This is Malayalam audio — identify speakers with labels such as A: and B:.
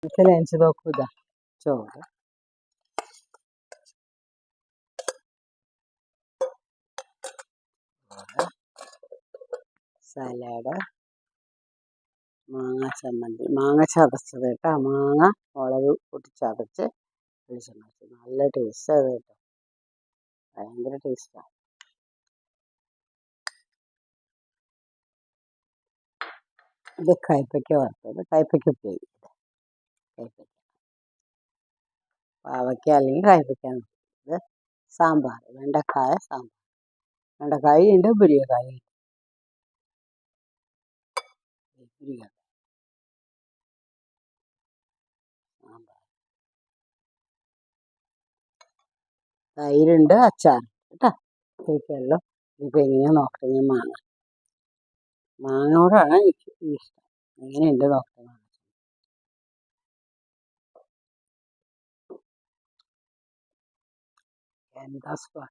A: ലഞ്ച് നോക്കൂ ഇതാ ചോറ്, സലാഡ്, മാങ്ങ ചമ്മന്തി, മാങ്ങ ചതച്ചത് കേട്ടോ, മാങ്ങ മുളക് കൂട്ടി ചതച്ച് വെളിച്ചെണ്ണ വെച്ച് നല്ല ടേസ്റ്റ് അത് കേട്ടോ, ഭയങ്കര ടേസ്റ്റാണ്. ഇത് കയ്പ്പയ്ക്ക വറുത്തത്, കയ്പ്പയ്ക്ക ഉപ്പേരി, കയ്പ്പയ്ക്ക പാവയ്ക്ക അല്ലെങ്കിൽ കയ്പ്പയ്ക്ക. ഇത് സാമ്പാർ, വെണ്ടക്കായ സാമ്പാർ, വെണ്ടക്കായ ഉണ്ട്, മുരിങ്ങക്കായ ഉണ്ട്. മുരിങ്ങക്കായ സാമ്പാർ, തൈരുണ്ട്, അച്ചാറുണ്ട് കേട്ടോ. ഇതൊക്കെയുള്ളൂ. ഇതിപ്പോൾ എങ്ങനെയാണ് നോക്കട്ടെ, ഞാൻ മാങ്ങയോടാണ് എനിക്ക് ഇഷ്ടം. എങ്ങനെയുണ്ട് നോക്കട്ടെ. എന്താ സ്വാ